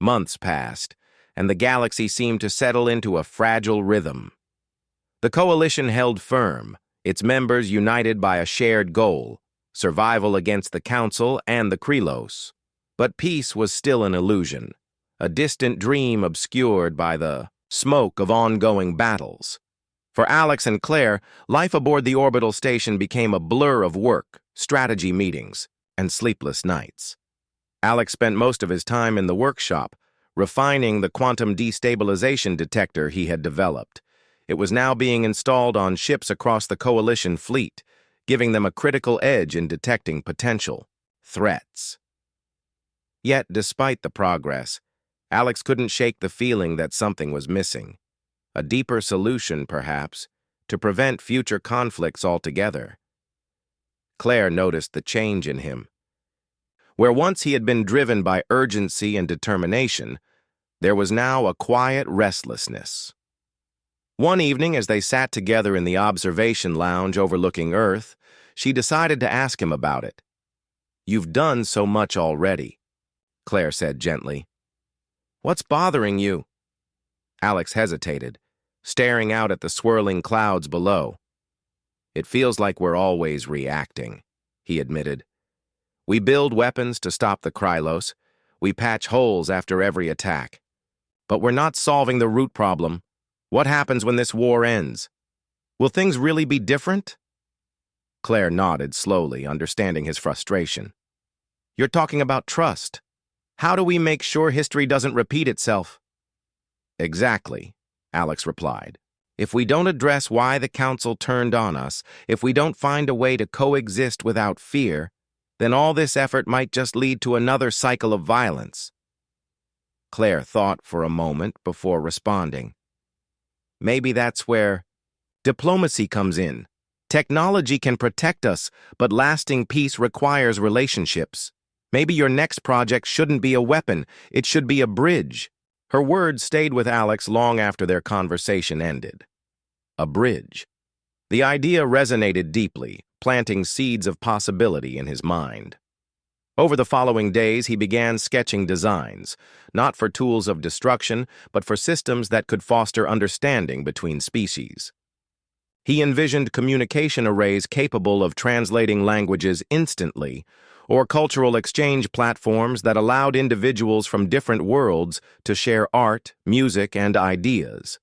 Months passed, and the galaxy seemed to settle into a fragile rhythm. The coalition held firm, its members united by a shared goal, survival against the Council and the Krylos. But peace was still an illusion, a distant dream obscured by the smoke of ongoing battles. For Alex and Claire, life aboard the orbital station became a blur of work, strategy meetings, and sleepless nights. Alex spent most of his time in the workshop, refining the quantum destabilization detector he had developed. It was now being installed on ships across the Coalition fleet, giving them a critical edge in detecting potential threats. Yet, despite the progress, Alex couldn't shake the feeling that something was missing. A deeper solution, perhaps, to prevent future conflicts altogether. Claire noticed the change in him. Where once he had been driven by urgency and determination, there was now a quiet restlessness. One evening, as they sat together in the observation lounge overlooking Earth, she decided to ask him about it. "You've done so much already," Claire said gently. "What's bothering you?" Alex hesitated, staring out at the swirling clouds below. "It feels like we're always reacting," he admitted. "We build weapons to stop the Krylos. We patch holes after every attack. But we're not solving the root problem. What happens when this war ends? Will things really be different?" Claire nodded slowly, understanding his frustration. "You're talking about trust. How do we make sure history doesn't repeat itself?" "Exactly," Alex replied. "If we don't address why the Council turned on us, if we don't find a way to coexist without fear, then all this effort might just lead to another cycle of violence." Claire thought for a moment before responding. "Maybe that's where diplomacy comes in. Technology can protect us, but lasting peace requires relationships. Maybe your next project shouldn't be a weapon, it should be a bridge." Her words stayed with Alex long after their conversation ended. A bridge. The idea resonated deeply, planting seeds of possibility in his mind. Over the following days, he began sketching designs, not for tools of destruction, but for systems that could foster understanding between species. He envisioned communication arrays capable of translating languages instantly, or cultural exchange platforms that allowed individuals from different worlds to share art, music, and ideas.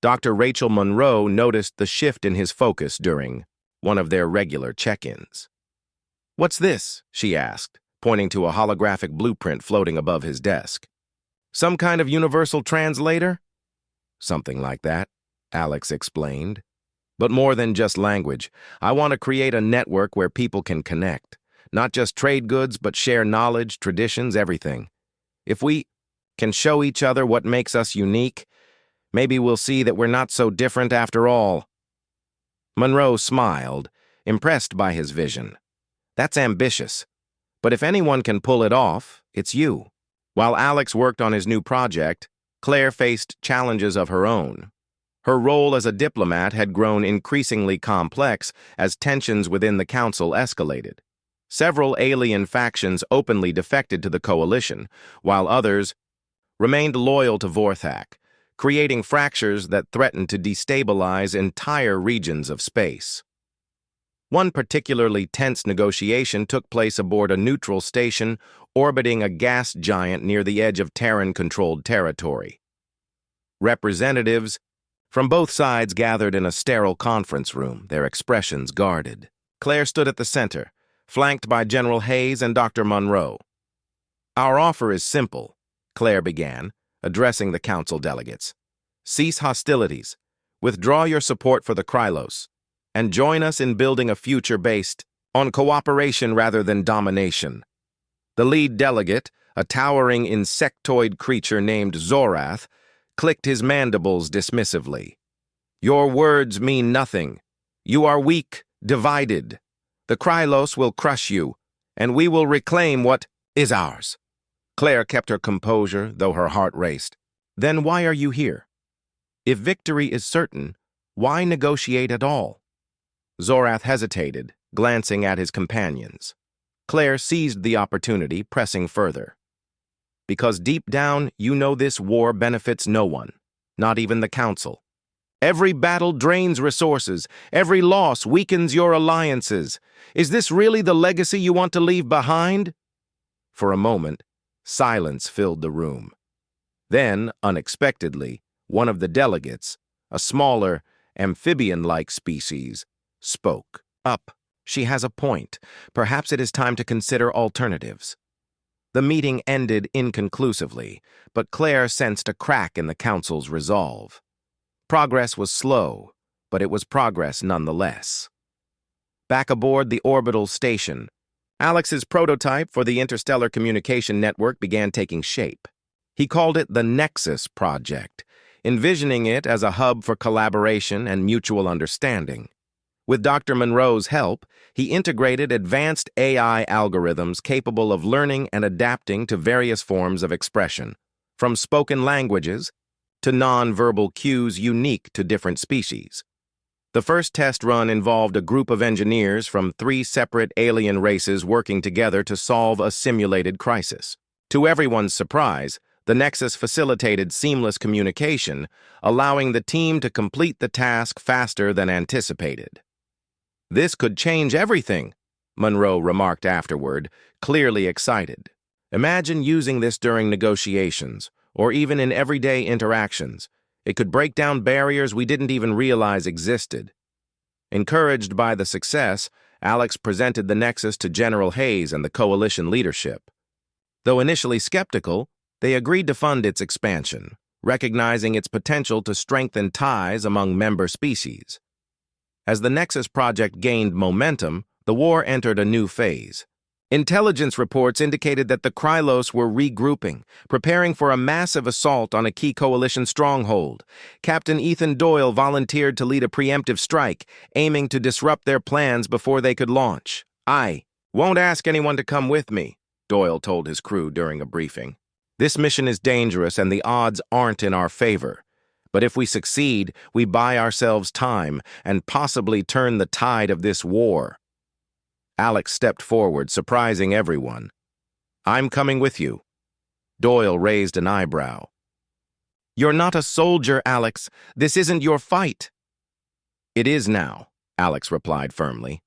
Dr. Rachel Monroe noticed the shift in his focus during one of their regular check-ins. "What's this?" she asked, pointing to a holographic blueprint floating above his desk. "Some kind of universal translator?" "Something like that," Alex explained. "But more than just language. I want to create a network where people can connect. Not just trade goods, but share knowledge, traditions, everything. If we can show each other what makes us unique, maybe we'll see that we're not so different after all." Monroe smiled, impressed by his vision. "That's ambitious. But if anyone can pull it off, it's you." While Alex worked on his new project, Claire faced challenges of her own. Her role as a diplomat had grown increasingly complex as tensions within the Council escalated. Several alien factions openly defected to the Coalition, while others remained loyal to Vorthak, creating fractures that threatened to destabilize entire regions of space. One particularly tense negotiation took place aboard a neutral station orbiting a gas giant near the edge of Terran-controlled territory. Representatives from both sides gathered in a sterile conference room, their expressions guarded. Claire stood at the center, flanked by General Hayes and Dr. Monroe. "Our offer is simple," Claire began, addressing the Council delegates. "Cease hostilities, withdraw your support for the Krylos, and join us in building a future based on cooperation rather than domination." The lead delegate, a towering insectoid creature named Zorath, clicked his mandibles dismissively. "Your words mean nothing. You are weak, divided. The Krylos will crush you, and we will reclaim what is ours." Claire kept her composure, though her heart raced. "Then why are you here? If victory is certain, why negotiate at all?" Zorath hesitated, glancing at his companions. Claire seized the opportunity, pressing further. because deep down you know this war benefits no one, not even the Council. Every battle drains resources. Every loss weakens your alliances. Is this really the legacy you want to leave behind? For a moment, silence filled the room. Then, unexpectedly, one of the delegates, a smaller, amphibian-like species, spoke. Up. She has a point. Perhaps it is time to consider alternatives. The meeting ended inconclusively, but Claire sensed a crack in the Council's resolve. Progress was slow, but it was progress nonetheless. Back aboard the orbital station, Alex's prototype for the interstellar communication network began taking shape. He called it the Nexus Project, envisioning it as a hub for collaboration and mutual understanding. With Dr. Monroe's help, he integrated advanced AI algorithms capable of learning and adapting to various forms of expression, from spoken languages to non-verbal cues unique to different species. The first test run involved a group of engineers from 3 separate alien races working together to solve a simulated crisis. To everyone's surprise, the Nexus facilitated seamless communication, allowing the team to complete the task faster than anticipated. "This could change everything," Monroe remarked afterward, clearly excited. "Imagine using this during negotiations, or even in everyday interactions. It could break down barriers we didn't even realize existed." Encouraged by the success, Alex presented the Nexus to General Hayes and the Coalition leadership. Though initially skeptical, they agreed to fund its expansion, recognizing its potential to strengthen ties among member species. As the Nexus project gained momentum, the war entered a new phase. Intelligence reports indicated that the Krylos were regrouping, preparing for a massive assault on a key coalition stronghold. Captain Ethan Doyle volunteered to lead a preemptive strike, aiming to disrupt their plans before they could launch. "I won't ask anyone to come with me," Doyle told his crew during a briefing. "This mission is dangerous and the odds aren't in our favor. But if we succeed, we buy ourselves time and possibly turn the tide of this war." Alex stepped forward, surprising everyone. "I'm coming with you." Doyle raised an eyebrow. "You're not a soldier, Alex. This isn't your fight." "It is now," Alex replied firmly.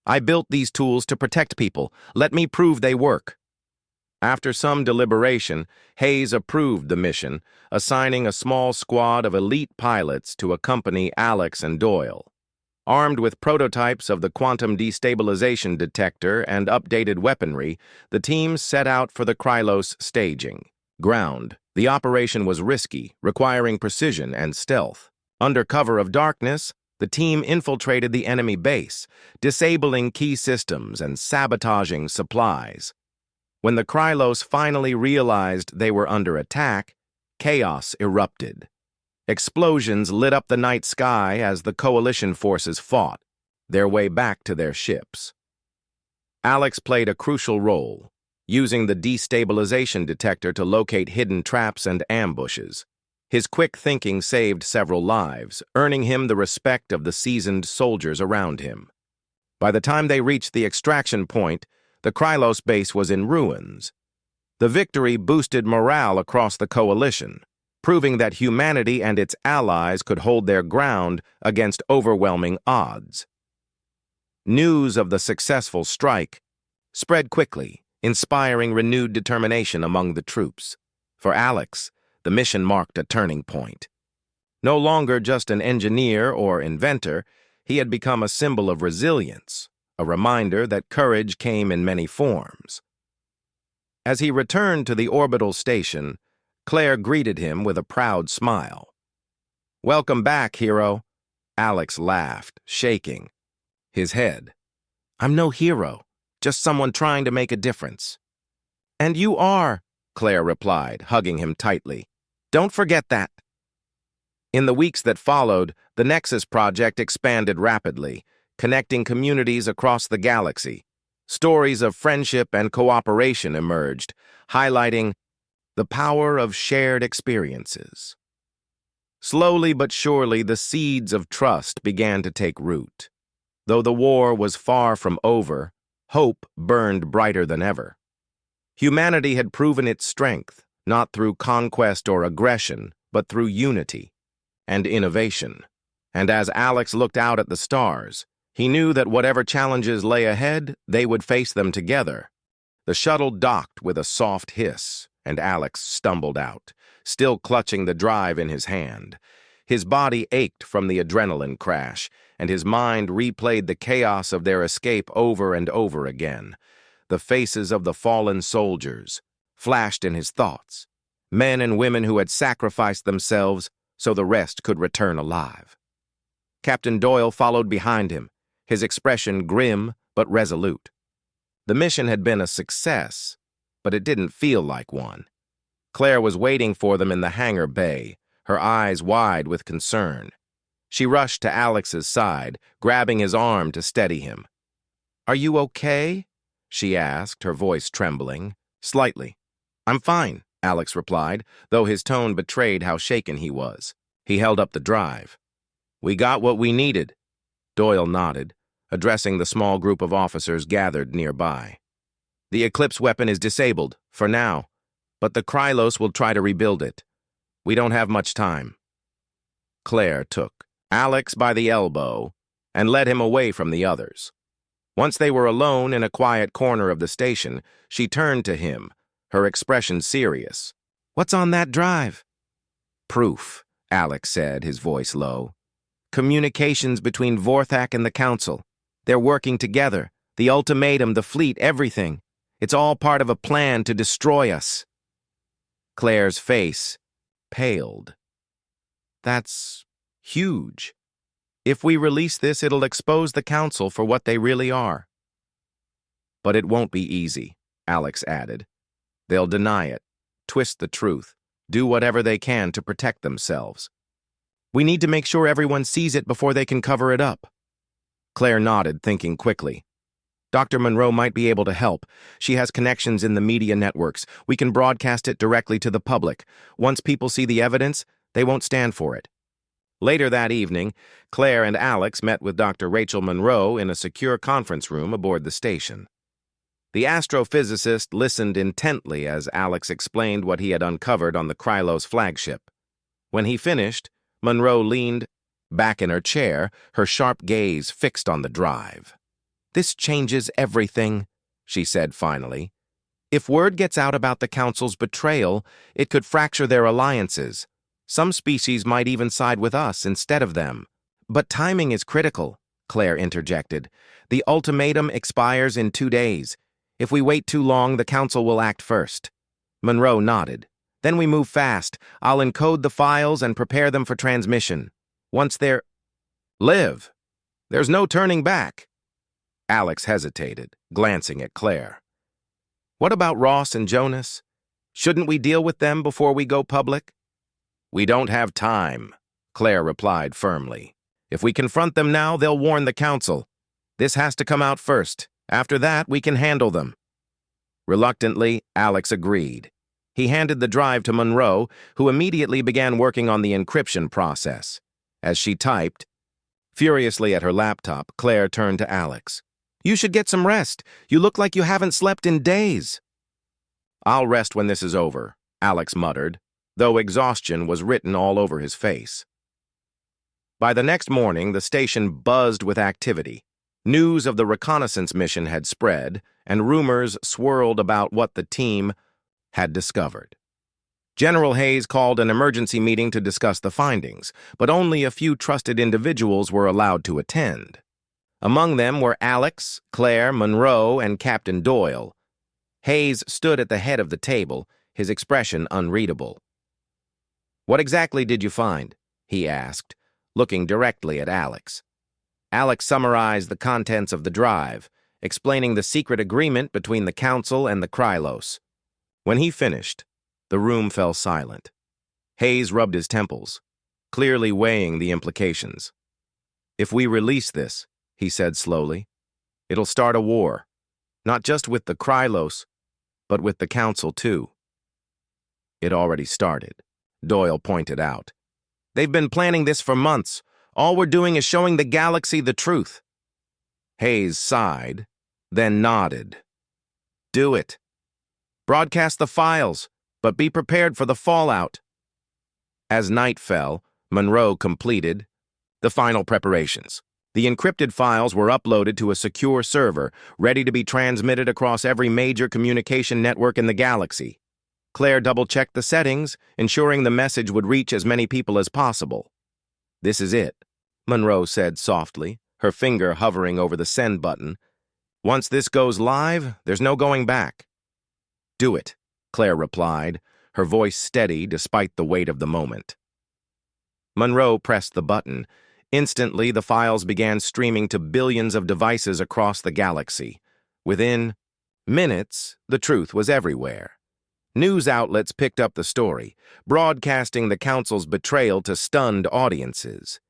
"I built these tools to protect people. Let me prove they work." After some deliberation, Hayes approved the mission, assigning a small squad of elite pilots to accompany Alex and Doyle. Armed with prototypes of the quantum destabilization detector and updated weaponry, the team set out for the Krylos staging. Ground. The operation was risky, requiring precision and stealth. Under cover of darkness, the team infiltrated the enemy base, disabling key systems and sabotaging supplies. When the Krylos finally realized they were under attack, chaos erupted. Explosions lit up the night sky as the Coalition forces fought, their way back to their ships. Alex played a crucial role, using the destabilization detector to locate hidden traps and ambushes. His quick thinking saved several lives, earning him the respect of the seasoned soldiers around him. By the time they reached the extraction point, the Krylos base was in ruins. The victory boosted morale across the Coalition, proving that humanity and its allies could hold their ground against overwhelming odds. News of the successful strike spread quickly, inspiring renewed determination among the troops. For Alex, the mission marked a turning point. No longer just an engineer or inventor, he had become a symbol of resilience, a reminder that courage came in many forms. As he returned to the orbital station, Claire greeted him with a proud smile. "Welcome back, hero." Alex laughed, shaking his head. "I'm no hero, just someone trying to make a difference." "And you are," Claire replied, hugging him tightly. "Don't forget that." In the weeks that followed, the Nexus project expanded rapidly, connecting communities across the galaxy. Stories of friendship and cooperation emerged, highlighting the power of shared experiences. Slowly but surely, the seeds of trust began to take root. Though the war was far from over, hope burned brighter than ever. Humanity had proven its strength, not through conquest or aggression, but through unity and innovation. And as Alex looked out at the stars, he knew that whatever challenges lay ahead, they would face them together. The shuttle docked with a soft hiss, and Alex stumbled out, still clutching the drive in his hand. His body ached from the adrenaline crash, and his mind replayed the chaos of their escape over and over again. The faces of the fallen soldiers flashed in his thoughts, men and women who had sacrificed themselves so the rest could return alive. Captain Doyle followed behind him, his expression grim but resolute. The mission had been a success, but it didn't feel like one. Claire was waiting for them in the hangar bay, her eyes wide with concern. She rushed to Alex's side, grabbing his arm to steady him. "Are you okay?" she asked, her voice trembling. "Slightly." "I'm fine," Alex replied, though his tone betrayed how shaken he was. He held up the drive. "We got what we needed." Doyle nodded, addressing the small group of officers gathered nearby. "The Eclipse weapon is disabled, for now, but the Krylos will try to rebuild it. We don't have much time." Claire took Alex by the elbow and led him away from the others. Once they were alone in a quiet corner of the station, she turned to him, her expression serious. "What's on that drive?" "Proof," Alex said, his voice low. "Communications between Vorthak and the Council. They're working together. The ultimatum, the fleet, everything. It's all part of a plan to destroy us." Claire's face paled. "That's huge. If we release this, it'll expose the Council for what they really are." "But it won't be easy," Alex added. "They'll deny it, twist the truth, do whatever they can to protect themselves. We need to make sure everyone sees it before they can cover it up." Claire nodded, thinking quickly. "Dr. Monroe might be able to help. She has connections in the media networks. We can broadcast it directly to the public. Once people see the evidence, they won't stand for it." Later that evening, Claire and Alex met with Dr. Rachel Monroe in a secure conference room aboard the station. The astrophysicist listened intently as Alex explained what he had uncovered on the Krylos flagship. When he finished, Monroe leaned back in her chair, her sharp gaze fixed on the drive. "This changes everything," she said finally. "If word gets out about the Council's betrayal, it could fracture their alliances. Some species might even side with us instead of them." "But timing is critical," Claire interjected. "The ultimatum expires in 2 days. If we wait too long, the Council will act first." Monroe nodded. "Then we move fast. I'll encode the files and prepare them for transmission. Once they're—" "Liv, there's no turning back." Alex hesitated, glancing at Claire. "What about Ross and Jonas? Shouldn't we deal with them before we go public?" "We don't have time," Claire replied firmly. "If we confront them now, they'll warn the Council. This has to come out first. After that, we can handle them." Reluctantly, Alex agreed. He handed the drive to Monroe, who immediately began working on the encryption process. As she typed furiously at her laptop, Claire turned to Alex. "You should get some rest. You look like you haven't slept in days." "I'll rest when this is over," Alex muttered, though exhaustion was written all over his face. By the next morning, the station buzzed with activity. News of the reconnaissance mission had spread, and rumors swirled about what the team had discovered. General Hayes called an emergency meeting to discuss the findings, but only a few trusted individuals were allowed to attend. Among them were Alex, Claire, Monroe, and Captain Doyle. Hayes stood at the head of the table, his expression unreadable. "What exactly did you find?" he asked, looking directly at Alex. Alex summarized the contents of the drive, explaining the secret agreement between the Council and the Krylos. When he finished, the room fell silent. Hayes rubbed his temples, clearly weighing the implications. "If we release this," he said slowly, "it'll start a war, not just with the Krylos, but with the Council too." "It already started," Doyle pointed out. "They've been planning this for months. All we're doing is showing the galaxy the truth." Hayes sighed, then nodded. "Do it. Broadcast the files. but be prepared for the fallout. As night fell, Monroe completed the final preparations. The encrypted files were uploaded to a secure server, ready to be transmitted across every major communication network in the galaxy. Claire double-checked the settings, ensuring the message would reach as many people as possible. "This is it," Monroe said softly, her finger hovering over the send button. "Once this goes live, there's no going back." "Do it," Claire replied, her voice steady despite the weight of the moment. Monroe pressed the button. Instantly, the files began streaming to billions of devices across the galaxy. Within minutes, the truth was everywhere. News outlets picked up the story, broadcasting the Council's betrayal to stunned audiences.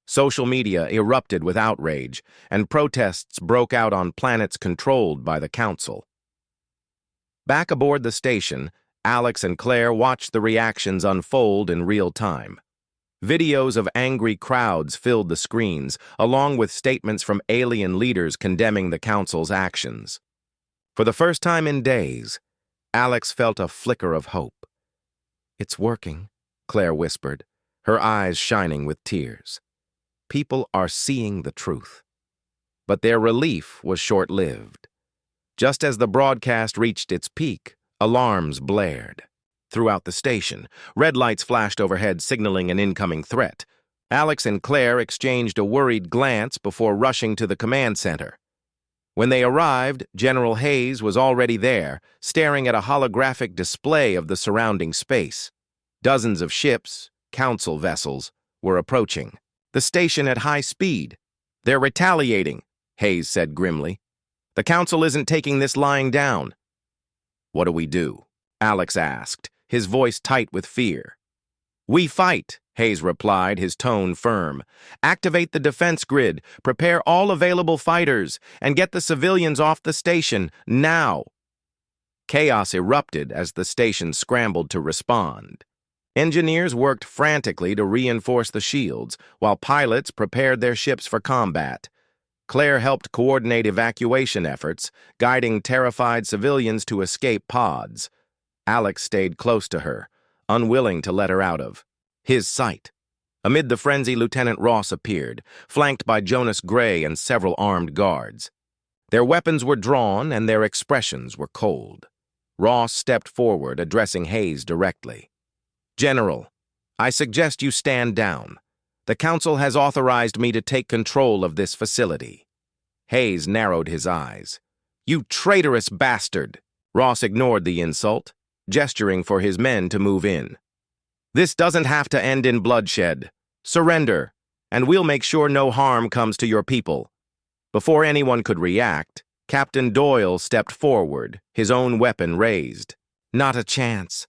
Social media erupted with outrage, and protests broke out on planets controlled by the Council. Back aboard the station, Alex and Claire watched the reactions unfold in real time. Videos of angry crowds filled the screens, along with statements from alien leaders condemning the Council's actions. For the first time in days, Alex felt a flicker of hope. "It's working," Claire whispered, her eyes shining with tears. People are seeing the truth. But their relief was short-lived. Just as the broadcast reached its peak, alarms blared. Throughout the station, red lights flashed overhead signaling an incoming threat. Alex and Claire exchanged a worried glance before rushing to the command center. When they arrived, General Hayes was already there, staring at a holographic display of the surrounding space. Dozens of ships, council vessels, were approaching. "The station at high speed. They're retaliating," Hayes said grimly. "The council isn't taking this lying down." "What do we do?" Alex asked, his voice tight with fear. "We fight," Hayes replied, his tone firm. "Activate the defense grid, prepare all available fighters, and get the civilians off the station, now." Chaos erupted as the station scrambled to respond. Engineers worked frantically to reinforce the shields, while pilots prepared their ships for combat. Claire helped coordinate evacuation efforts, guiding terrified civilians to escape pods. Alex stayed close to her, unwilling to let her out of his sight. Amid the frenzy, Lieutenant Ross appeared, flanked by Jonas Gray and several armed guards. Their weapons were drawn and their expressions were cold. Ross stepped forward, addressing Hayes directly. "General, I suggest you stand down. The Council has authorized me to take control of this facility." Hayes narrowed his eyes. "You traitorous bastard!" Ross ignored the insult, gesturing for his men to move in. "This doesn't have to end in bloodshed. Surrender, and we'll make sure no harm comes to your people." Before anyone could react, Captain Doyle stepped forward, his own weapon raised. "Not a chance."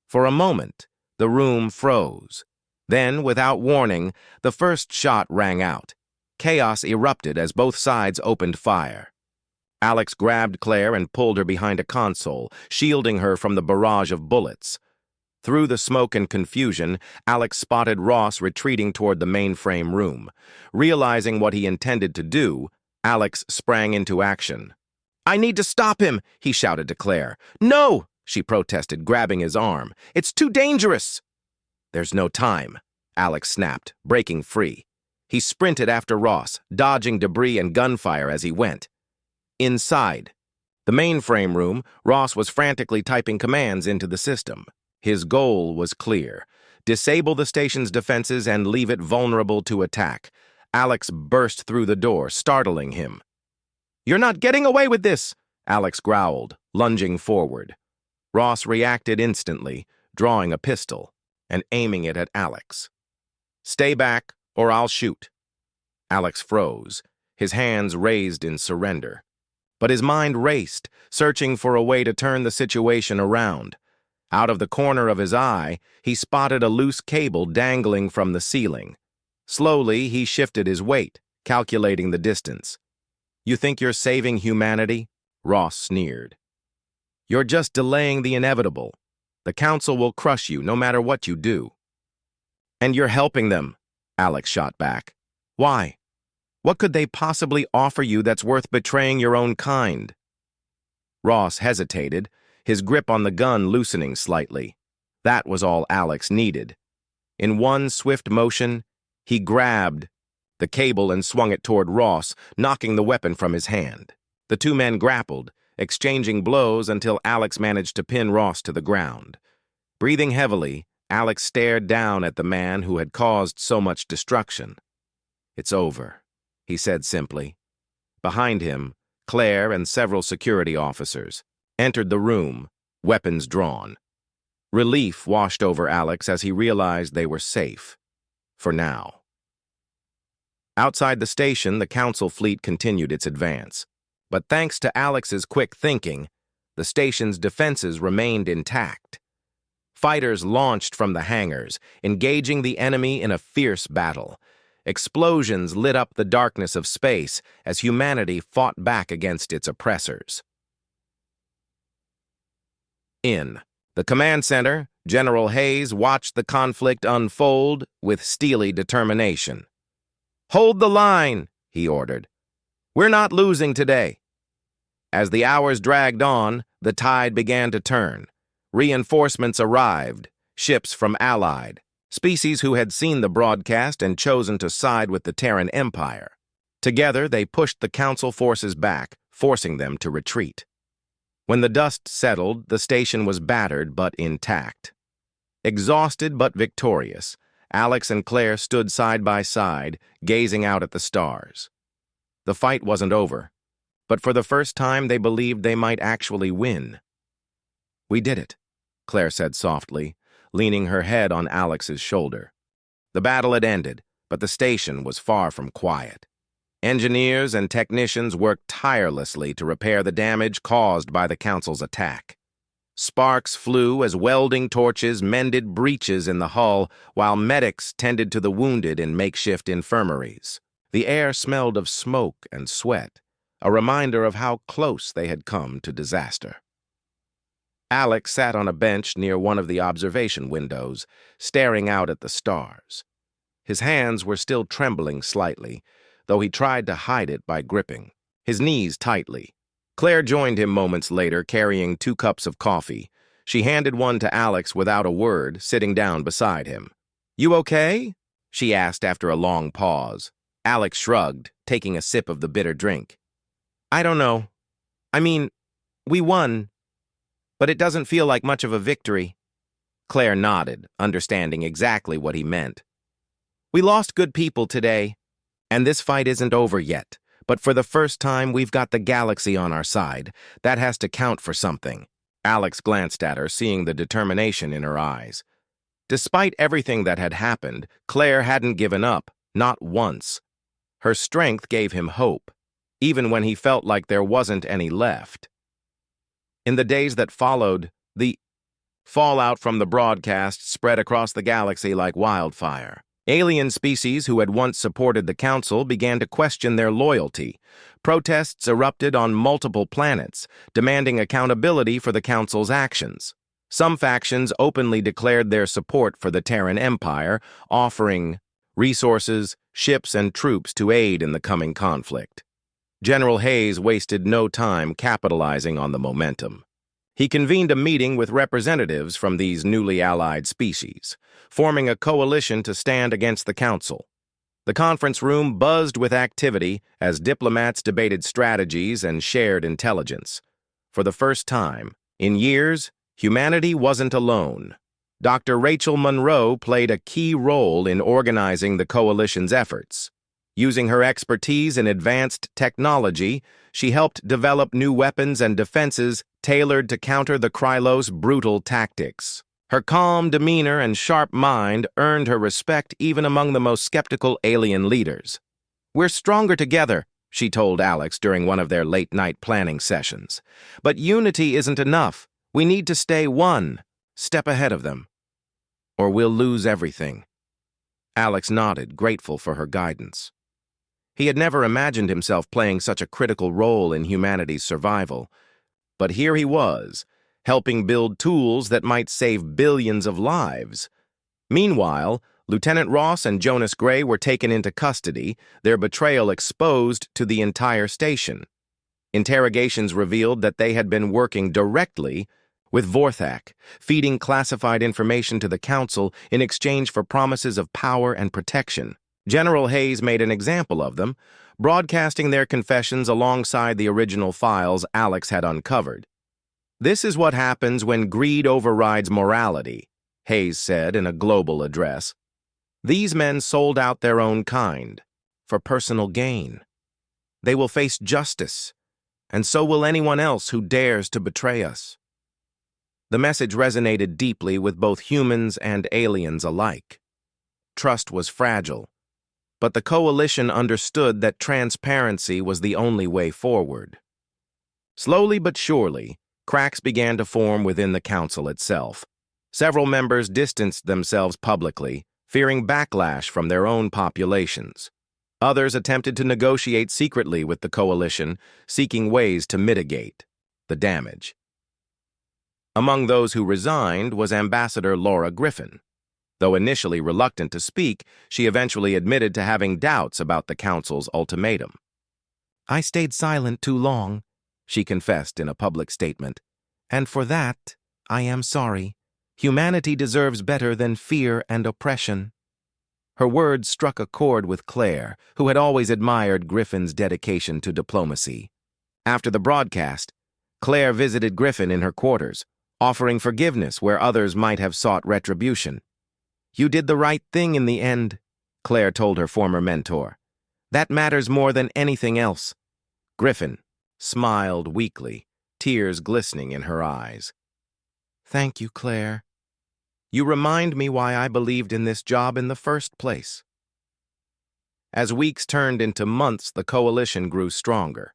For a moment, the room froze. Then, without warning, the first shot rang out. Chaos erupted as both sides opened fire. Alex grabbed Claire and pulled her behind a console, shielding her from the barrage of bullets. Through the smoke and confusion, Alex spotted Ross retreating toward the mainframe room. Realizing what he intended to do, Alex sprang into action. "I need to stop him," he shouted to Claire. "No!" she protested, grabbing his arm. "It's too dangerous." "There's no time," Alex snapped, breaking free. He sprinted after Ross, dodging debris and gunfire as he went. Inside the mainframe room, Ross was frantically typing commands into the system. His goal was clear: disable the station's defenses and leave it vulnerable to attack. Alex burst through the door, startling him. "You're not getting away with this!" Alex growled, lunging forward. Ross reacted instantly, drawing a pistol and aiming it at Alex. "Stay back, or I'll shoot." Alex froze, his hands raised in surrender. But his mind raced, searching for a way to turn the situation around. Out of the corner of his eye, he spotted a loose cable dangling from the ceiling. Slowly, he shifted his weight, calculating the distance. "You think you're saving humanity?" Ross sneered. "You're just delaying the inevitable. The Council will crush you no matter what you do." "And you're helping them," Alex shot back. "Why? What could they possibly offer you that's worth betraying your own kind?" Ross hesitated, his grip on the gun loosening slightly. That was all Alex needed. In one swift motion, he grabbed the cable and swung it toward Ross, knocking the weapon from his hand. The two men grappled, exchanging blows until Alex managed to pin Ross to the ground. Breathing heavily, Alex stared down at the man who had caused so much destruction. "It's over," he said simply. Behind him, Claire and several security officers entered the room, weapons drawn. Relief washed over Alex as he realized they were safe. For now. Outside the station, the Council fleet continued its advance. But thanks to Alex's quick thinking, the station's defenses remained intact. Fighters launched from the hangars, engaging the enemy in a fierce battle. Explosions lit up the darkness of space as humanity fought back against its oppressors. In the command center, General Hayes watched the conflict unfold with steely determination. "Hold the line," he ordered. "We're not losing today." As the hours dragged on, the tide began to turn. Reinforcements arrived, ships from allied species who had seen the broadcast and chosen to side with the Terran Empire. Together, they pushed the Council forces back, forcing them to retreat. When the dust settled, the station was battered but intact. Exhausted but victorious, Alex and Claire stood side by side, gazing out at the stars. The fight wasn't over, but for the first time they believed they might actually win. "We did it," Claire said softly, leaning her head on Alex's shoulder. The battle had ended, but the station was far from quiet. Engineers and technicians worked tirelessly to repair the damage caused by the Council's attack. Sparks flew as welding torches mended breaches in the hull, while medics tended to the wounded in makeshift infirmaries. The air smelled of smoke and sweat, a reminder of how close they had come to disaster. Alex sat on a bench near one of the observation windows, staring out at the stars. His hands were still trembling slightly, though he tried to hide it by gripping his knees tightly. Claire joined him moments later, carrying 2 cups of coffee. She handed one to Alex without a word, sitting down beside him. "You okay?" she asked after a long pause. Alex shrugged, taking a sip of the bitter drink. "I don't know. I mean, we won, but it doesn't feel like much of a victory." Claire nodded, understanding exactly what he meant. "We lost good people today, and this fight isn't over yet. But for the first time, we've got the galaxy on our side. That has to count for something." Alex glanced at her, seeing the determination in her eyes. Despite everything that had happened, Claire hadn't given up, not once. Her strength gave him hope, even when he felt like there wasn't any left. In the days that followed, the fallout from the broadcast spread across the galaxy like wildfire. Alien species who had once supported the Council began to question their loyalty. Protests erupted on multiple planets, demanding accountability for the Council's actions. Some factions openly declared their support for the Terran Empire, offering resources, ships, and troops to aid in the coming conflict. General Hayes wasted no time capitalizing on the momentum. He convened a meeting with representatives from these newly allied species, forming a coalition to stand against the Council. The conference room buzzed with activity as diplomats debated strategies and shared intelligence. For the first time in years, humanity wasn't alone. Dr. Rachel Monroe played a key role in organizing the coalition's efforts. Using her expertise in advanced technology, she helped develop new weapons and defenses tailored to counter the Krylos' brutal tactics. Her calm demeanor and sharp mind earned her respect even among the most skeptical alien leaders. "We're stronger together," she told Alex during one of their late-night planning sessions. "But unity isn't enough. We need to stay one step ahead of them, or we'll lose everything." Alex nodded, grateful for her guidance. He had never imagined himself playing such a critical role in humanity's survival. But here he was, helping build tools that might save billions of lives. Meanwhile, Lieutenant Ross and Jonas Gray were taken into custody, their betrayal exposed to the entire station. Interrogations revealed that they had been working directly with Vorthak feeding classified information to the Council in exchange for promises of power and protection. General Hayes made an example of them, broadcasting their confessions alongside the original files Alex had uncovered. "This is what happens when greed overrides morality," Hayes said in a global address. "These men sold out their own kind for personal gain. They will face justice, and so will anyone else who dares to betray us." The message resonated deeply with both humans and aliens alike. Trust was fragile, but the Coalition understood that transparency was the only way forward. Slowly but surely, cracks began to form within the Council itself. Several members distanced themselves publicly, fearing backlash from their own populations. Others attempted to negotiate secretly with the Coalition, seeking ways to mitigate the damage. Among those who resigned was Ambassador Laura Griffin. Though initially reluctant to speak, she eventually admitted to having doubts about the Council's ultimatum. "I stayed silent too long," she confessed in a public statement, "and for that, I am sorry. Humanity deserves better than fear and oppression." Her words struck a chord with Claire, who had always admired Griffin's dedication to diplomacy. After the broadcast, Claire visited Griffin in her quarters, offering forgiveness where others might have sought retribution. "You did the right thing in the end," Claire told her former mentor. "That matters more than anything else." Griffin smiled weakly, tears glistening in her eyes. "Thank you, Claire. You remind me why I believed in this job in the first place." As weeks turned into months, the Coalition grew stronger.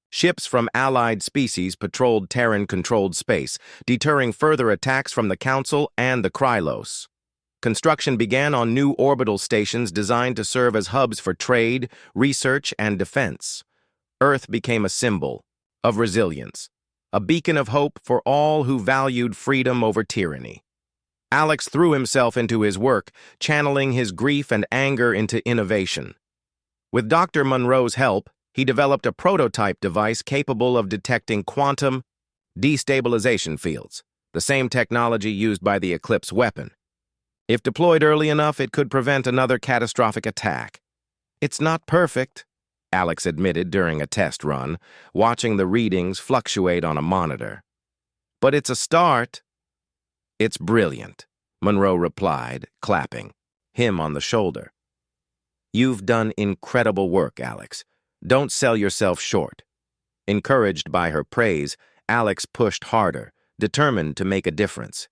Ships from allied species patrolled Terran-controlled space, deterring further attacks from the Council and the Krylos. Construction began on new orbital stations designed to serve as hubs for trade, research, and defense. Earth became a symbol of resilience, a beacon of hope for all who valued freedom over tyranny. Alex threw himself into his work, channeling his grief and anger into innovation. With Dr. Monroe's help, he developed a prototype device capable of detecting quantum destabilization fields, the same technology used by the Eclipse weapon. If deployed early enough, it could prevent another catastrophic attack. "It's not perfect," Alex admitted during a test run, watching the readings fluctuate on a monitor. "But it's a start." "It's brilliant," Monroe replied, clapping him on the shoulder. "You've done incredible work, Alex. Don't sell yourself short." Encouraged by her praise, Alex pushed harder, determined to make a difference.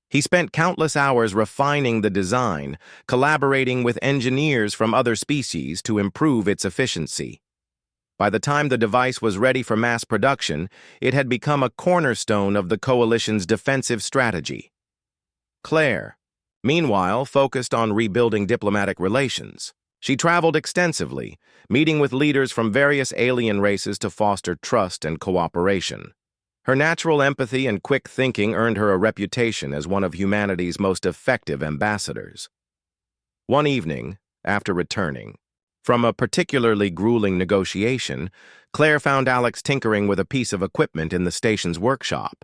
He spent countless hours refining the design, collaborating with engineers from other species to improve its efficiency. By the time the device was ready for mass production, it had become a cornerstone of the Coalition's defensive strategy. Claire, meanwhile, focused on rebuilding diplomatic relations. She traveled extensively, meeting with leaders from various alien races to foster trust and cooperation. Her natural empathy and quick thinking earned her a reputation as one of humanity's most effective ambassadors. One evening, after returning from a particularly grueling negotiation, Claire found Alex tinkering with a piece of equipment in the station's workshop.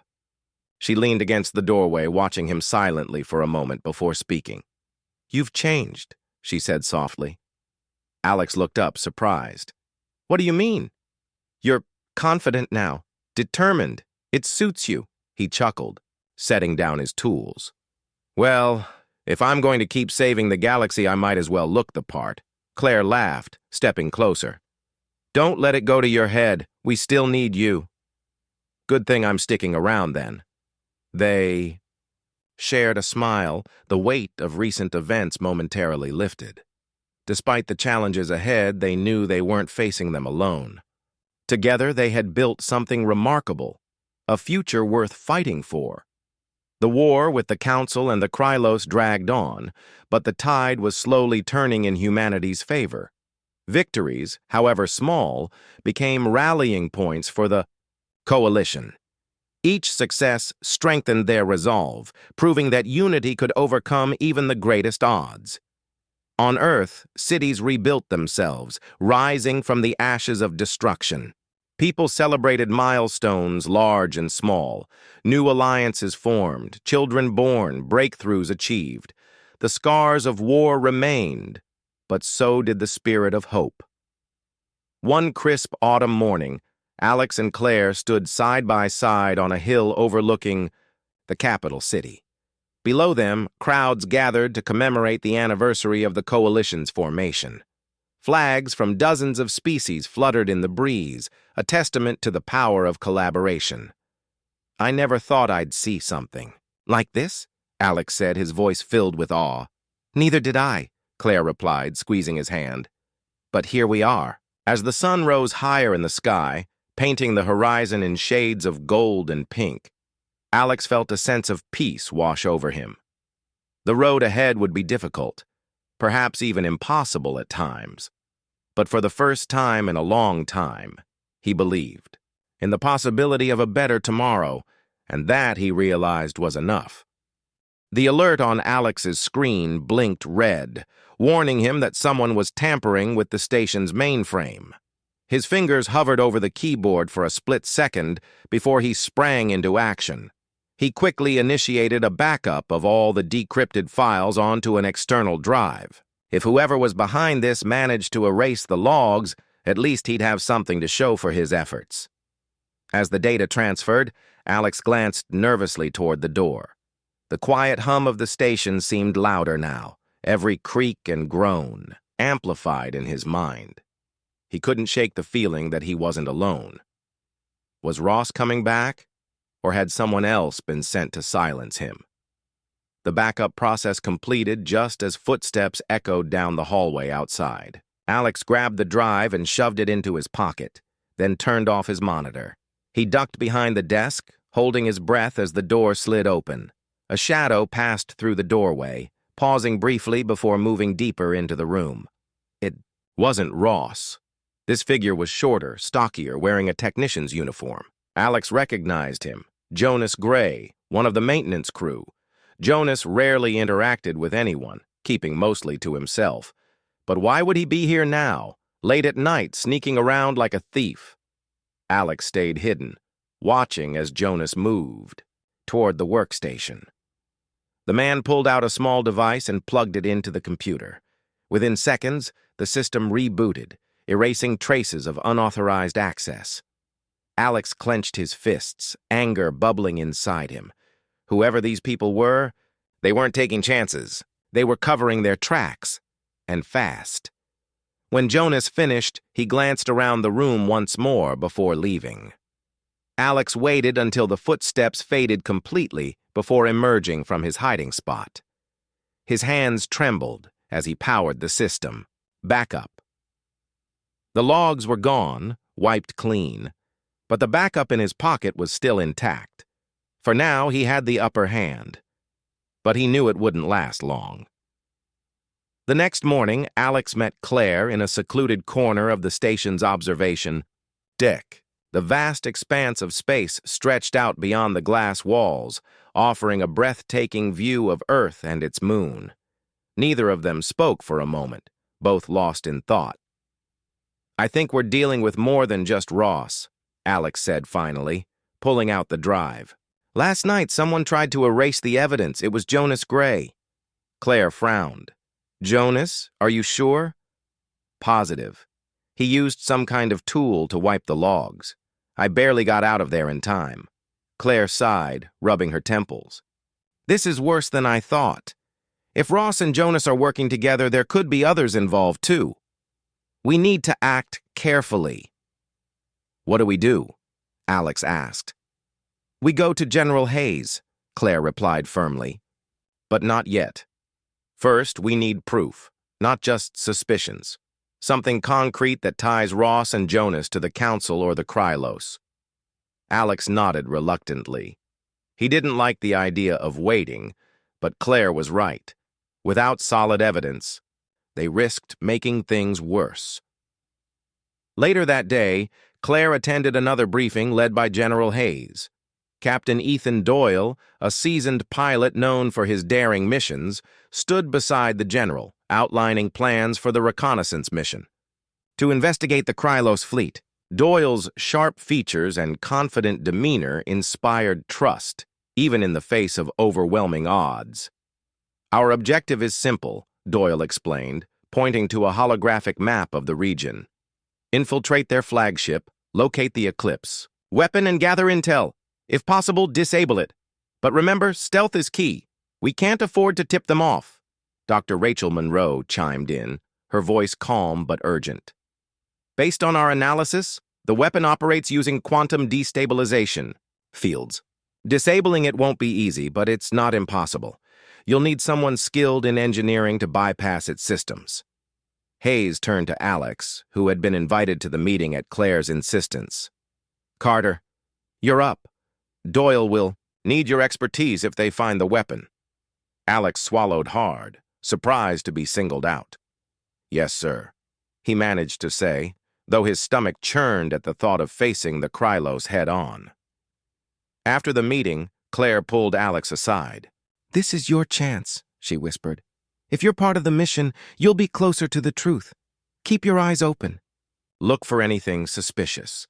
She leaned against the doorway, watching him silently for a moment before speaking. "You've changed," she said softly. Alex looked up, surprised. "What do you mean?" "You're confident now, determined. It suits you," he chuckled, setting down his tools. "Well, if I'm going to keep saving the galaxy, I might as well look the part." Claire laughed, stepping closer. "Don't let it go to your head. We still need you." "Good thing I'm sticking around, then." They shared a smile, the weight of recent events momentarily lifted. Despite the challenges ahead, they knew they weren't facing them alone. Together, they had built something remarkable, a future worth fighting for. The war with the Council and the Krylos dragged on, but the tide was slowly turning in humanity's favor. Victories, however small, became rallying points for the Coalition. Each success strengthened their resolve, proving that unity could overcome even the greatest odds. On Earth, cities rebuilt themselves, rising from the ashes of destruction. People celebrated milestones large and small, new alliances formed, children born, breakthroughs achieved. The scars of war remained, but so did the spirit of hope. One crisp autumn morning, Alex and Claire stood side by side on a hill overlooking the capital city. Below them, crowds gathered to commemorate the anniversary of the coalition's formation. Flags from dozens of species fluttered in the breeze, a testament to the power of collaboration. "I never thought I'd see something like this," Alex said, his voice filled with awe. "Neither did I," Claire replied, squeezing his hand. "But here we are." As the sun rose higher in the sky, painting the horizon in shades of gold and pink, Alex felt a sense of peace wash over him. The road ahead would be difficult, perhaps even impossible at times. But for the first time in a long time, he believed in the possibility of a better tomorrow, and that, he realized, was enough. The alert on Alex's screen blinked red, warning him that someone was tampering with the station's mainframe. His fingers hovered over the keyboard for a split second before he sprang into action. He quickly initiated a backup of all the decrypted files onto an external drive. If whoever was behind this managed to erase the logs, at least he'd have something to show for his efforts. As the data transferred, Alex glanced nervously toward the door. The quiet hum of the station seemed louder now, every creak and groan amplified in his mind. He couldn't shake the feeling that he wasn't alone. Was Ross coming back, or had someone else been sent to silence him? The backup process completed just as footsteps echoed down the hallway outside. Alex grabbed the drive and shoved it into his pocket, then turned off his monitor. He ducked behind the desk, holding his breath as the door slid open. A shadow passed through the doorway, pausing briefly before moving deeper into the room. It wasn't Ross. This figure was shorter, stockier, wearing a technician's uniform. Alex recognized him, Jonas Gray, one of the maintenance crew. Jonas rarely interacted with anyone, keeping mostly to himself. But why would he be here now, late at night, sneaking around like a thief? Alex stayed hidden, watching as Jonas moved toward the workstation. The man pulled out a small device and plugged it into the computer. Within seconds, the system rebooted, erasing traces of unauthorized access. Alex clenched his fists, anger bubbling inside him. Whoever these people were, they weren't taking chances. They were covering their tracks, and fast. When Jonas finished, he glanced around the room once more before leaving. Alex waited until the footsteps faded completely before emerging from his hiding spot. His hands trembled as he powered the system. Backup. The logs were gone, wiped clean, but the backup in his pocket was still intact. For now, he had the upper hand. But he knew it wouldn't last long. The next morning, Alex met Claire in a secluded corner of the station's observation deck. The vast expanse of space stretched out beyond the glass walls, offering a breathtaking view of Earth and its moon. Neither of them spoke for a moment, both lost in thought. "I think we're dealing with more than just Ross," Alex said finally, pulling out the drive. "Last night, someone tried to erase the evidence. It was Jonas Gray." Claire frowned. "Jonas? Are you sure?" "Positive. He used some kind of tool to wipe the logs. I barely got out of there in time." Claire sighed, rubbing her temples. "This is worse than I thought. If Ross and Jonas are working together, there could be others involved too. We need to act carefully." "What do we do?" Alex asked. "We go to General Hayes," Claire replied firmly. "But not yet. First, we need proof, not just suspicions. Something concrete that ties Ross and Jonas to the Council or the Krylos." Alex nodded reluctantly. He didn't like the idea of waiting, but Claire was right. Without solid evidence, they risked making things worse. Later that day, Claire attended another briefing led by General Hayes. Captain Ethan Doyle, a seasoned pilot known for his daring missions, stood beside the general, outlining plans for the reconnaissance mission. "To investigate the Krylos fleet," Doyle's sharp features and confident demeanor inspired trust, even in the face of overwhelming odds. "Our objective is simple," Doyle explained, pointing to a holographic map of the region. "Infiltrate their flagship, locate the Eclipse, weapon and gather intel. If possible, disable it. But remember, stealth is key. We can't afford to tip them off." Dr. Rachel Monroe chimed in, her voice calm but urgent. "Based on our analysis, the weapon operates using quantum destabilization fields. Disabling it won't be easy, but it's not impossible. You'll need someone skilled in engineering to bypass its systems." Hayes turned to Alex, who had been invited to the meeting at Claire's insistence. "Carter, you're up. Doyle will need your expertise if they find the weapon." Alex swallowed hard, surprised to be singled out. "Yes, sir," he managed to say, though his stomach churned at the thought of facing the Krylos head-on. After the meeting, Claire pulled Alex aside. "This is your chance," she whispered. "If you're part of the mission, you'll be closer to the truth. Keep your eyes open. Look for anything suspicious.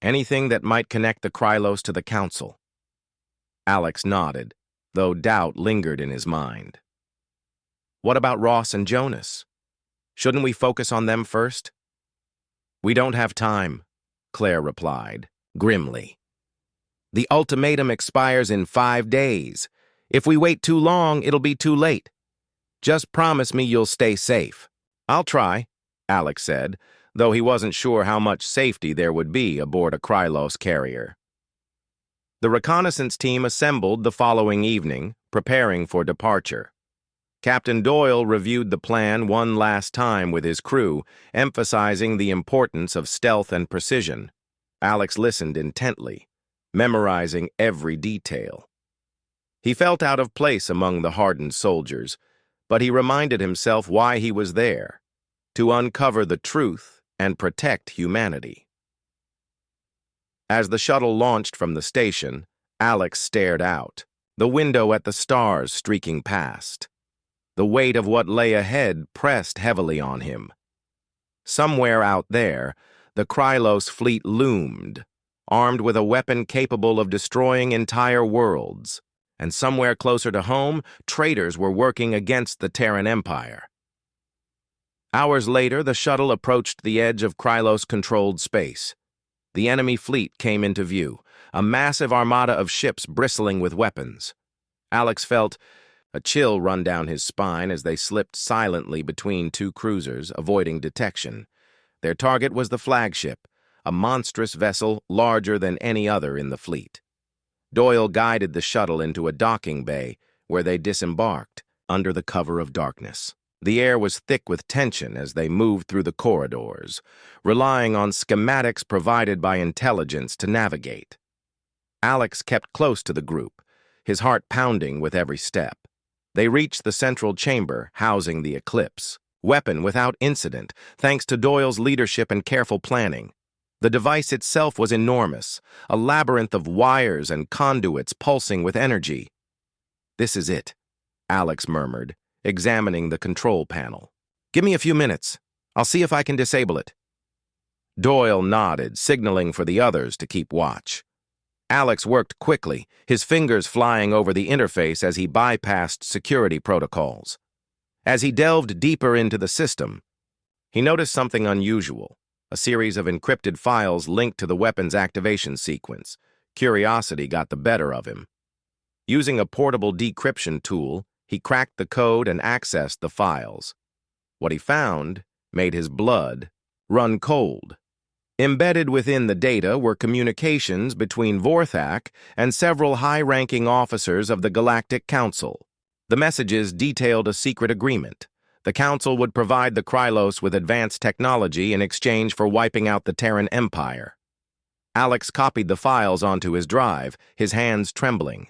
Anything that might connect the Krylos to the Council." Alex nodded, though doubt lingered in his mind. "What about Ross and Jonas? Shouldn't we focus on them first?" "We don't have time," Claire replied, grimly. "The ultimatum expires in 5 days. If we wait too long, it'll be too late. Just promise me you'll stay safe." "I'll try," Alex said, though he wasn't sure how much safety there would be aboard a Krylos carrier. The reconnaissance team assembled the following evening, preparing for departure. Captain Doyle reviewed the plan one last time with his crew, emphasizing the importance of stealth and precision. Alex listened intently, memorizing every detail. He felt out of place among the hardened soldiers, but he reminded himself why he was there: to uncover the truth and protect humanity. As the shuttle launched from the station, Alex stared out, the window at the stars streaking past. The weight of what lay ahead pressed heavily on him. Somewhere out there, the Krylos fleet loomed, armed with a weapon capable of destroying entire worlds. And somewhere closer to home, traitors were working against the Terran Empire. Hours later, the shuttle approached the edge of Krylos-controlled space. The enemy fleet came into view, a massive armada of ships bristling with weapons. Alex felt a chill run down his spine as they slipped silently between two cruisers, avoiding detection. Their target was the flagship, a monstrous vessel larger than any other in the fleet. Doyle guided the shuttle into a docking bay where they disembarked under the cover of darkness. The air was thick with tension as they moved through the corridors, relying on schematics provided by intelligence to navigate. Alex kept close to the group, his heart pounding with every step. They reached the central chamber housing the Eclipse, weapon without incident, thanks to Doyle's leadership and careful planning. The device itself was enormous, a labyrinth of wires and conduits pulsing with energy. "This is it," Alex murmured, examining the control panel. "Give me a few minutes. I'll see if I can disable it." Doyle nodded, signaling for the others to keep watch. Alex worked quickly, his fingers flying over the interface as he bypassed security protocols. As he delved deeper into the system, he noticed something unusual. A series of encrypted files linked to the weapon's activation sequence. Curiosity got the better of him. Using a portable decryption tool, he cracked the code and accessed the files. What he found made his blood run cold. Embedded within the data were communications between Vorthak and several high-ranking officers of the Galactic Council. The messages detailed a secret agreement. The Council would provide the Krylos with advanced technology in exchange for wiping out the Terran Empire. Alex copied the files onto his drive, his hands trembling.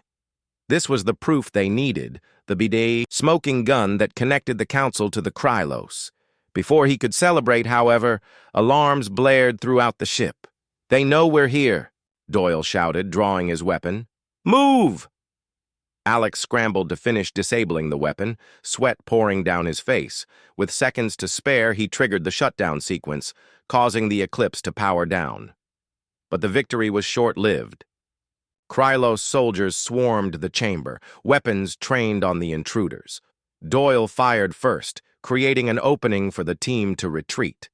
This was the proof they needed, the bidet smoking gun that connected the Council to the Krylos. Before he could celebrate, however, alarms blared throughout the ship. "They know we're here," Doyle shouted, drawing his weapon. "Move!" Alex scrambled to finish disabling the weapon, sweat pouring down his face. With seconds to spare, he triggered the shutdown sequence, causing the eclipse to power down. But the victory was short-lived. Krylos soldiers swarmed the chamber, weapons trained on the intruders. Doyle fired first, creating an opening for the team to retreat.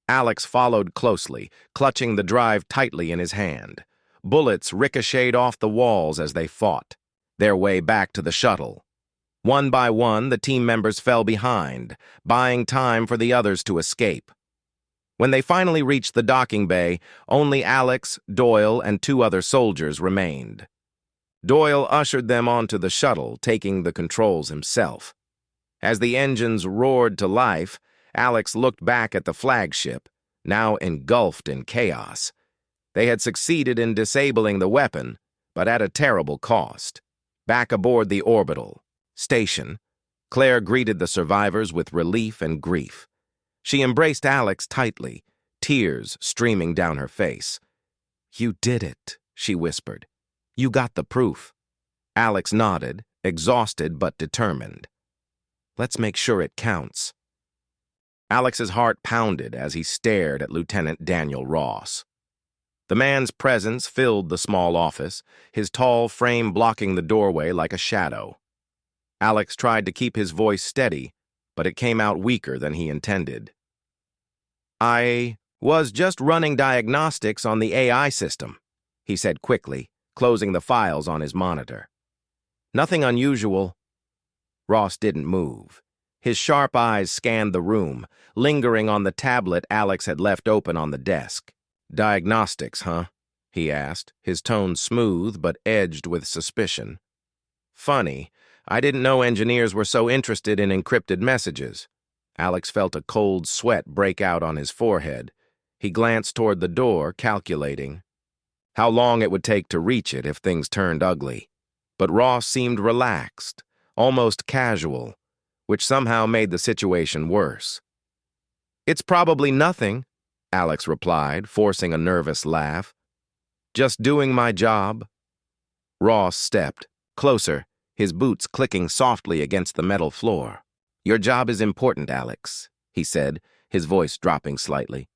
Alex followed closely, clutching the drive tightly in his hand. Bullets ricocheted off the walls as they fought, their way back to the shuttle. One by one, the team members fell behind, buying time for the others to escape. When they finally reached the docking bay, only Alex, Doyle, and 2 other soldiers remained. Doyle ushered them onto the shuttle, taking the controls himself. As the engines roared to life, Alex looked back at the flagship, now engulfed in chaos. They had succeeded in disabling the weapon, but at a terrible cost. Back aboard the orbital station, Claire greeted the survivors with relief and grief. She embraced Alex tightly, tears streaming down her face. "You did it," she whispered. "You got the proof." Alex nodded, exhausted but determined. "Let's make sure it counts." Alex's heart pounded as he stared at Lieutenant Daniel Ross. The man's presence filled the small office, his tall frame blocking the doorway like a shadow. Alex tried to keep his voice steady, but it came out weaker than he intended. "I was just running diagnostics on the AI system," he said quickly, closing the files on his monitor. "Nothing unusual." Ross didn't move. His sharp eyes scanned the room, lingering on the tablet Alex had left open on the desk. "Diagnostics, huh?" he asked, his tone smooth but edged with suspicion. "Funny, I didn't know engineers were so interested in encrypted messages." Alex felt a cold sweat break out on his forehead. He glanced toward the door, calculating how long it would take to reach it if things turned ugly. But Ross seemed relaxed, almost casual, which somehow made the situation worse. "It's probably nothing," Alex replied, forcing a nervous laugh. "Just doing my job." Ross stepped closer, his boots clicking softly against the metal floor. "Your job is important, Alex," he said, his voice dropping slightly.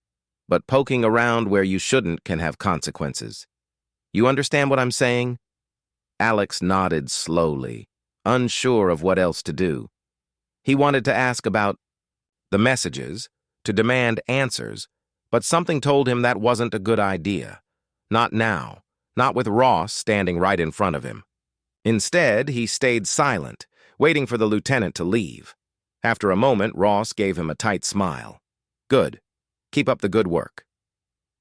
"But poking around where you shouldn't can have consequences. You understand what I'm saying?" Alex nodded slowly, unsure of what else to do. He wanted to ask about the messages, to demand answers, but something told him that wasn't a good idea. Not now, not with Ross standing right in front of him. Instead, he stayed silent, waiting for the lieutenant to leave. After a moment, Ross gave him a tight smile. "Good. Keep up the good work."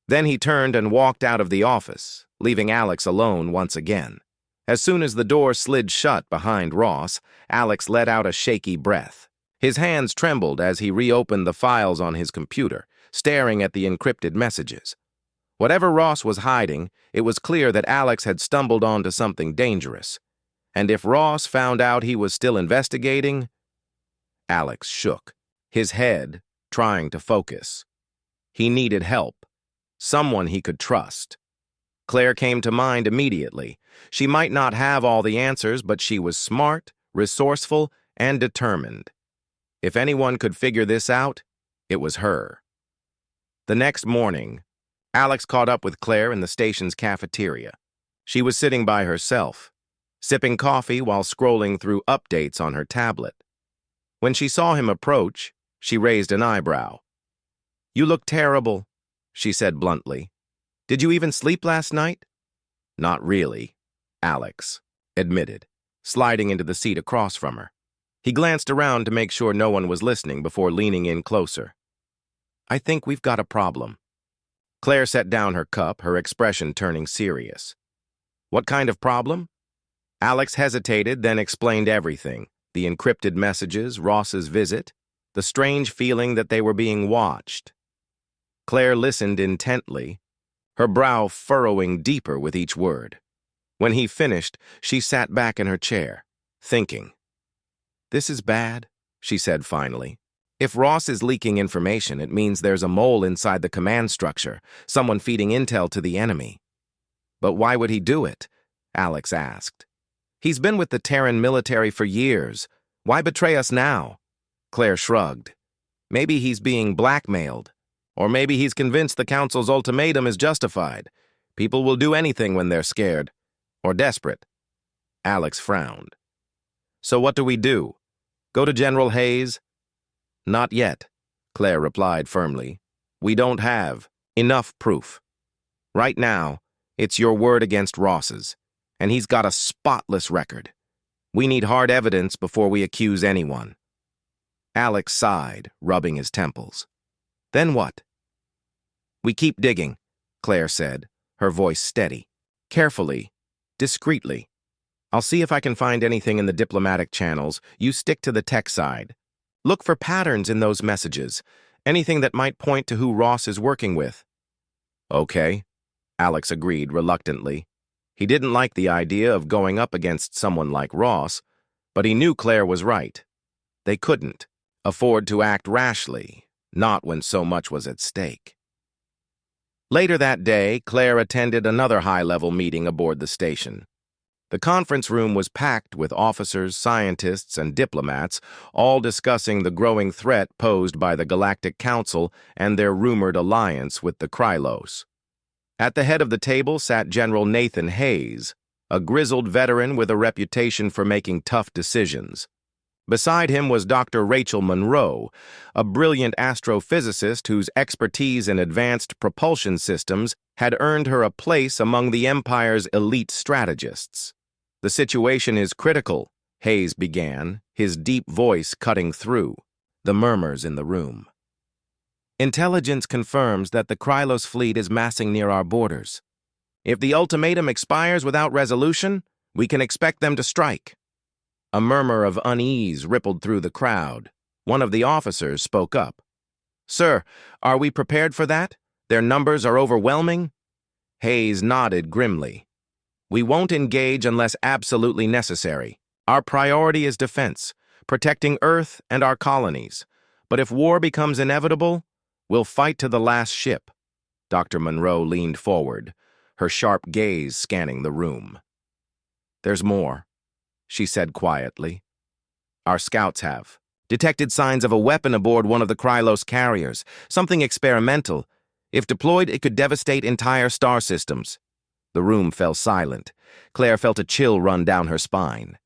Then he turned and walked out of the office, leaving Alex alone once again. As soon as the door slid shut behind Ross, Alex let out a shaky breath. His hands trembled as he reopened the files on his computer, staring at the encrypted messages. Whatever Ross was hiding, it was clear that Alex had stumbled onto something dangerous. And if Ross found out he was still investigating... Alex shook, his head trying to focus. He needed help, someone he could trust. Claire came to mind immediately. She might not have all the answers, but she was smart, resourceful, and determined. If anyone could figure this out, it was her. The next morning, Alex caught up with Claire in the station's cafeteria. She was sitting by herself, sipping coffee while scrolling through updates on her tablet. When she saw him approach, she raised an eyebrow. "You look terrible," she said bluntly. "Did you even sleep last night?" "Not really," Alex admitted, sliding into the seat across from her. He glanced around to make sure no one was listening before leaning in closer. "I think we've got a problem." Claire set down her cup, her expression turning serious. "What kind of problem?" Alex hesitated, then explained everything. The encrypted messages, Ross's visit, the strange feeling that they were being watched. Claire listened intently, her brow furrowing deeper with each word. When he finished, she sat back in her chair, thinking. "This is bad," she said finally. "If Ross is leaking information, it means there's a mole inside the command structure, someone feeding intel to the enemy." "But why would he do it?" Alex asked. He's been with the Terran military for years. Why betray us now? Claire shrugged. Maybe he's being blackmailed. Or maybe he's convinced the Council's ultimatum is justified. People will do anything when they're scared. Or desperate. Alex frowned. So what do we do? Go to General Hayes? Not yet, Claire replied firmly. We don't have enough proof. Right now, it's your word against Ross's, and he's got a spotless record. We need hard evidence before we accuse anyone. Alex sighed, rubbing his temples. Then what? We keep digging, Claire said, her voice steady. Carefully, discreetly. I'll see if I can find anything in the diplomatic channels. You stick to the tech side. Look for patterns in those messages, anything that might point to who Ross is working with. Okay, Alex agreed reluctantly. He didn't like the idea of going up against someone like Ross, but he knew Claire was right. They couldn't afford to act rashly, not when so much was at stake. Later that day, Claire attended another high-level meeting aboard the station. The conference room was packed with officers, scientists, and diplomats, all discussing the growing threat posed by the Galactic Council and their rumored alliance with the Krylos. At the head of the table sat General Nathan Hayes, a grizzled veteran with a reputation for making tough decisions. Beside him was Dr. Rachel Monroe, a brilliant astrophysicist whose expertise in advanced propulsion systems had earned her a place among the Empire's elite strategists. The situation is critical, Hayes began, his deep voice cutting through the murmurs in the room. Intelligence confirms that the Krylos fleet is massing near our borders. If the ultimatum expires without resolution, we can expect them to strike. A murmur of unease rippled through the crowd. One of the officers spoke up. Sir, are we prepared for that? Their numbers are overwhelming? Hayes nodded grimly. We won't engage unless absolutely necessary. Our priority is defense, protecting Earth and our colonies. But if war becomes inevitable, we'll fight to the last ship. Dr. Monroe leaned forward, her sharp gaze scanning the room. There's more, she said quietly. Our scouts have detected signs of a weapon aboard one of the Krylos carriers, something experimental. If deployed, it could devastate entire star systems. The room fell silent. Claire felt a chill run down her spine.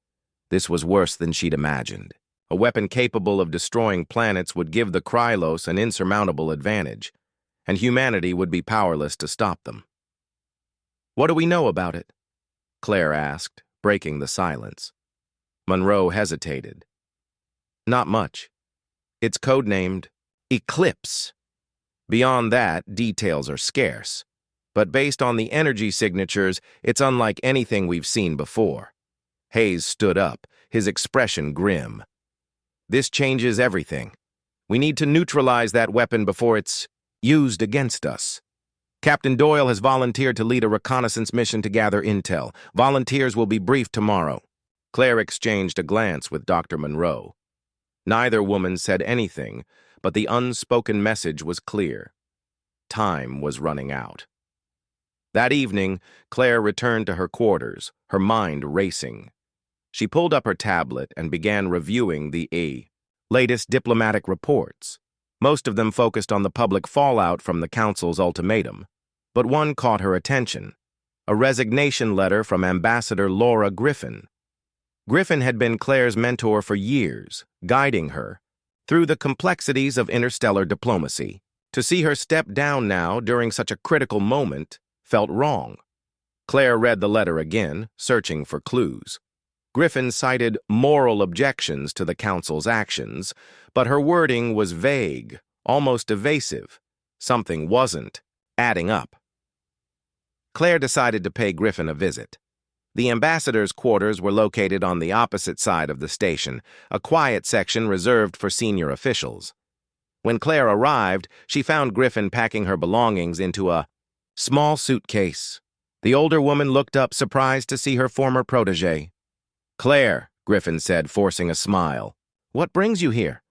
This was worse than she'd imagined. A weapon capable of destroying planets would give the Krylos an insurmountable advantage, and humanity would be powerless to stop them. What do we know about it? Claire asked, breaking the silence. Monroe hesitated. Not much. It's codenamed Eclipse. Beyond that, details are scarce. But based on the energy signatures, it's unlike anything we've seen before. Hayes stood up, his expression grim. This changes everything. We need to neutralize that weapon before it's used against us. Captain Doyle has volunteered to lead a reconnaissance mission to gather intel. Volunteers will be briefed tomorrow. Claire exchanged a glance with Dr. Monroe. Neither woman said anything, but the unspoken message was clear. Time was running out. That evening, Claire returned to her quarters, her mind racing. She pulled up her tablet and began reviewing the latest diplomatic reports. Most of them focused on the public fallout from the Council's ultimatum. But one caught her attention, a resignation letter from Ambassador Laura Griffin. Griffin had been Claire's mentor for years, guiding her through the complexities of interstellar diplomacy. To see her step down now during such a critical moment felt wrong. Claire read the letter again, searching for clues. Griffin cited moral objections to the Council's actions, but her wording was vague, almost evasive. Something wasn't adding up. Claire decided to pay Griffin a visit. The ambassador's quarters were located on the opposite side of the station, a quiet section reserved for senior officials. When Claire arrived, she found Griffin packing her belongings into a small suitcase. The older woman looked up, surprised to see her former protégé. Claire, Griffin said, forcing a smile. What brings you here?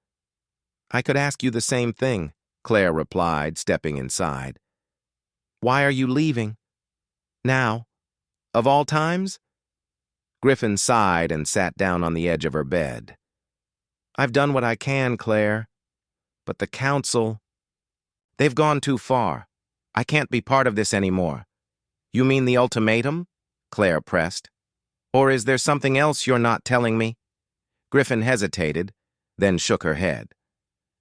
I could ask you the same thing, Claire replied, stepping inside. Why are you leaving? Now? Of all times? Griffin sighed and sat down on the edge of her bed. I've done what I can, Claire. But the council... They've gone too far. I can't be part of this anymore. You mean the ultimatum? Claire pressed. Or is there something else you're not telling me? Griffin hesitated, then shook her head.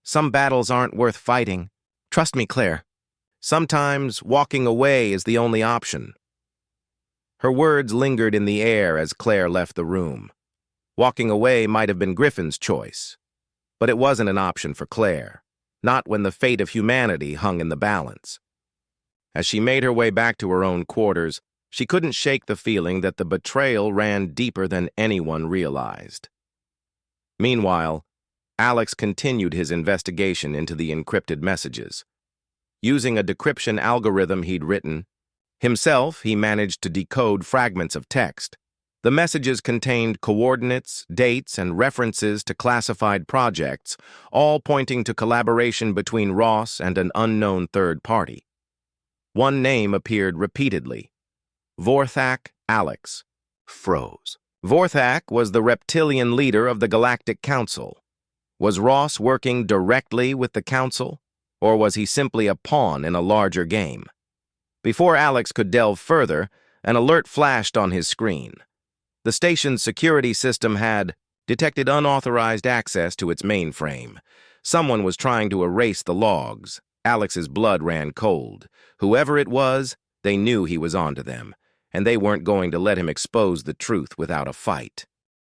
Some battles aren't worth fighting. Trust me, Claire. Sometimes walking away is the only option. Her words lingered in the air as Claire left the room. Walking away might have been Griffin's choice, but it wasn't an option for Claire, not when the fate of humanity hung in the balance. As she made her way back to her own quarters, she couldn't shake the feeling that the betrayal ran deeper than anyone realized. Meanwhile, Alex continued his investigation into the encrypted messages. Using a decryption algorithm he'd written, himself, he managed to decode fragments of text. The messages contained coordinates, dates, and references to classified projects, all pointing to collaboration between Ross and an unknown third party. One name appeared repeatedly: Vorthak Alex. Froze. Vorthak was the reptilian leader of the Galactic Council. Was Ross working directly with the Council, or was he simply a pawn in a larger game? Before Alex could delve further, an alert flashed on his screen. The station's security system had detected unauthorized access to its mainframe. Someone was trying to erase the logs. Alex's blood ran cold. Whoever it was, they knew he was onto them, and they weren't going to let him expose the truth without a fight.